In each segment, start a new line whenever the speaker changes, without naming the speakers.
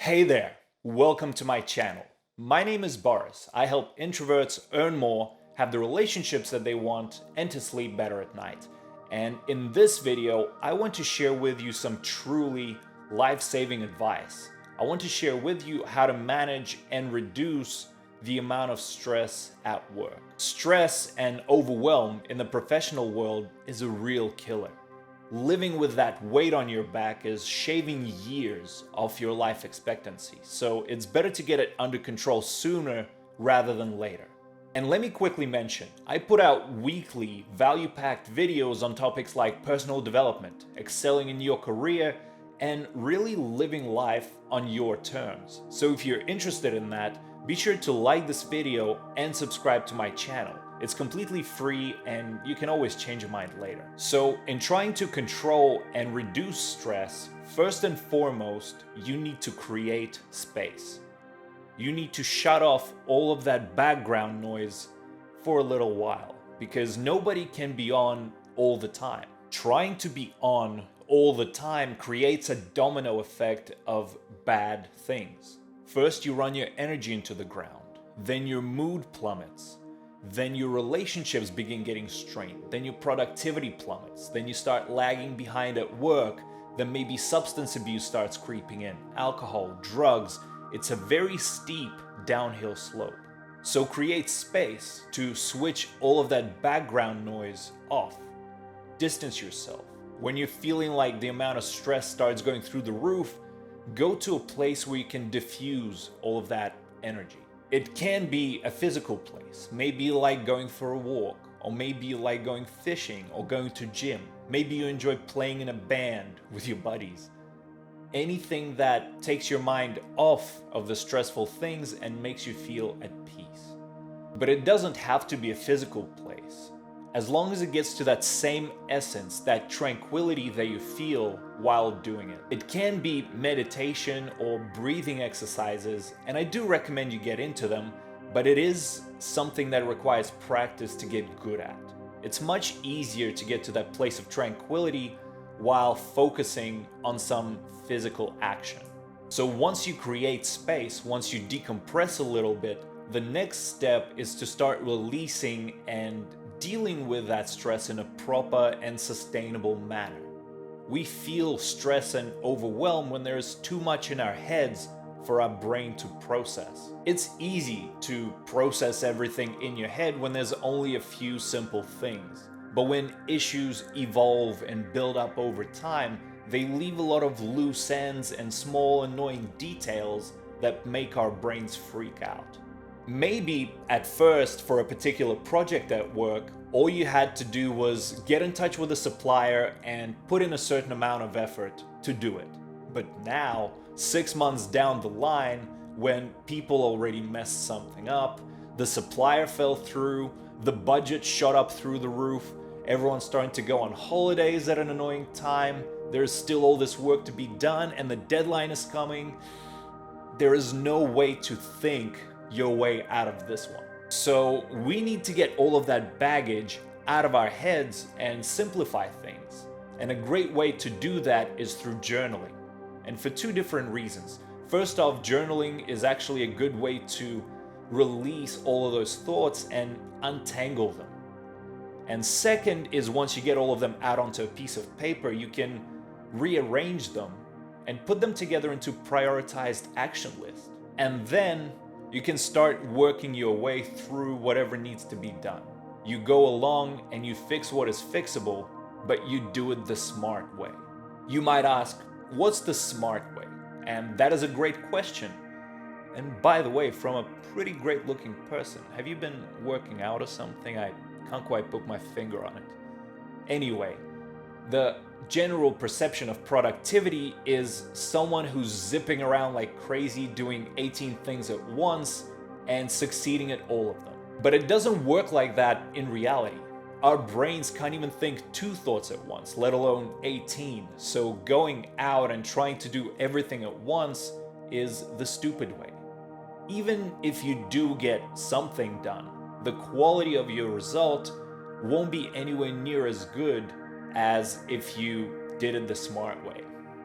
Hey there, welcome to my channel. My name is Boris. I help introverts earn more, have the relationships that they want, and to sleep better at night. And in this video, I want to share with you some truly life-saving advice. I want to share with you how to manage and reduce the amount of stress at work. Stress and overwhelm in the professional world is a real killer. Living with that weight on your back is shaving years off your life expectancy, so it's better to get it under control sooner rather than later. And let me quickly mention, I put out weekly value-packed videos on topics like personal development, excelling in your career, and really living life on your terms. So if you're interested in that, be sure to like this video and subscribe to my channel. It's completely free and you can always change your mind later. So in trying to control and reduce stress, first and foremost, you need to create space. You need to shut off all of that background noise for a little while because nobody can be on all the time. Trying to be on all the time creates a domino effect of bad things. First, you run your energy into the ground, then your mood plummets. Then your relationships begin getting strained, then your productivity plummets, then you start lagging behind at work, then maybe substance abuse starts creeping in, alcohol, drugs. It's a very steep downhill slope. So create space to switch all of that background noise off. Distance yourself. When you're feeling like the amount of stress starts going through the roof, go to a place where you can diffuse all of that energy. It can be a physical place, maybe like going for a walk, or maybe like going fishing or going to gym. Maybe you enjoy playing in a band with your buddies. Anything that takes your mind off of the stressful things and makes you feel at peace. But it doesn't have to be a physical place. As long as it gets to that same essence, that tranquility that you feel while doing it. It can be meditation or breathing exercises, and I do recommend you get into them, but it is something that requires practice to get good at. It's much easier to get to that place of tranquility while focusing on some physical action. So once you create space, once you decompress a little bit, the next step is to start releasing and dealing with that stress in a proper and sustainable manner. We feel stress and overwhelm when there's too much in our heads for our brain to process. It's easy to process everything in your head when there's only a few simple things. But when issues evolve and build up over time, they leave a lot of loose ends and small annoying details that make our brains freak out. Maybe at first for a particular project at work, all you had to do was get in touch with a supplier and put in a certain amount of effort to do it. But now, 6 months down the line, when people already messed something up, the supplier fell through, the budget shot up through the roof, everyone's starting to go on holidays at an annoying time, there's still all this work to be done and the deadline is coming, there is no way to think your way out of this one. So we need to get all of that baggage out of our heads and simplify things. And a great way to do that is through journaling. And for two different reasons. First off, journaling is actually a good way to release all of those thoughts and untangle them. And second is once you get all of them out onto a piece of paper, you can rearrange them and put them together into prioritized action lists. And then you can start working your way through whatever needs to be done. You go along and you fix what is fixable, but you do it the smart way. You might ask, what's the smart way? And that is a great question. And by the way, from a pretty great looking person, have you been working out or something? I can't quite put my finger on it. Anyway, the general perception of productivity is someone who's zipping around like crazy doing 18 things at once and succeeding at all of them. But it doesn't work like that in reality. Our brains can't even think 2 thoughts at once, let alone 18. So going out and trying to do everything at once is the stupid way. Even if you do get something done, the quality of your result won't be anywhere near as good as if you did it the smart way.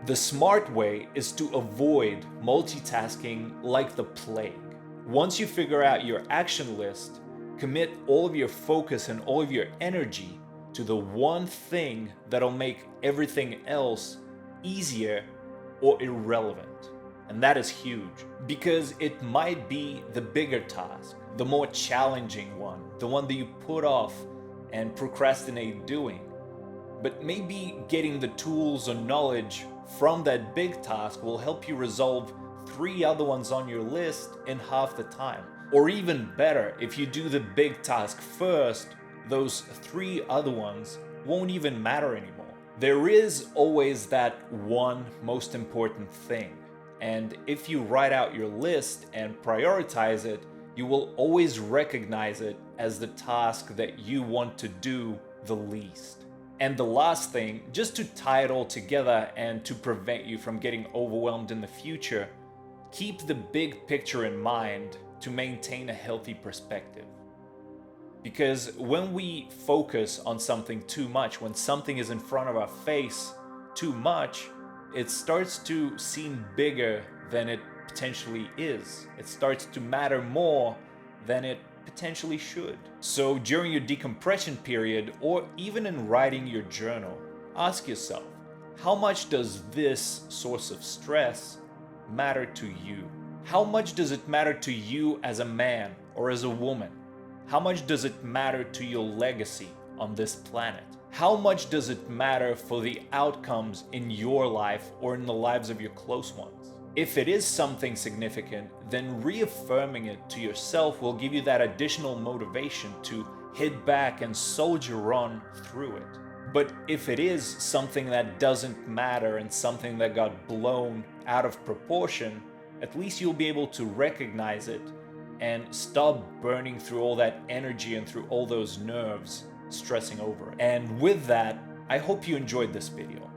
The smart way is to avoid multitasking like the plague. Once you figure out your action list, commit all of your focus and all of your energy to the one thing that'll make everything else easier or irrelevant. And that is huge, because it might be the bigger task, the more challenging one, the one that you put off and procrastinate doing. But maybe getting the tools or knowledge from that big task will help you resolve 3 other ones on your list in half the time. Or even better, if you do the big task first, those 3 other ones won't even matter anymore. There is always that one most important thing. And if you write out your list and prioritize it, you will always recognize it as the task that you want to do the least. And the last thing, just to tie it all together and to prevent you from getting overwhelmed in the future, keep the big picture in mind to maintain a healthy perspective. Because when we focus on something too much, when something is in front of our face too much, it starts to seem bigger than it potentially is. It starts to matter more than it potentially should. So during your decompression period, or even in writing your journal, ask yourself, how much does this source of stress matter to you? How much does it matter to you as a man or as a woman? How much does it matter to your legacy on this planet? How much does it matter for the outcomes in your life or in the lives of your close ones? If it is something significant, then reaffirming it to yourself will give you that additional motivation to hit back and soldier on through it. But if it is something that doesn't matter and something that got blown out of proportion, at least you'll be able to recognize it and stop burning through all that energy and through all those nerves stressing over it. And with that, I hope you enjoyed this video.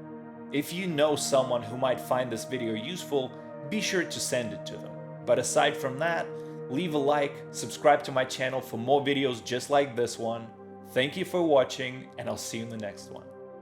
If you know someone who might find this video useful, be sure to send it to them. But aside from that, leave a like, subscribe to my channel for more videos just like this one. Thank you for watching, and I'll see you in the next one.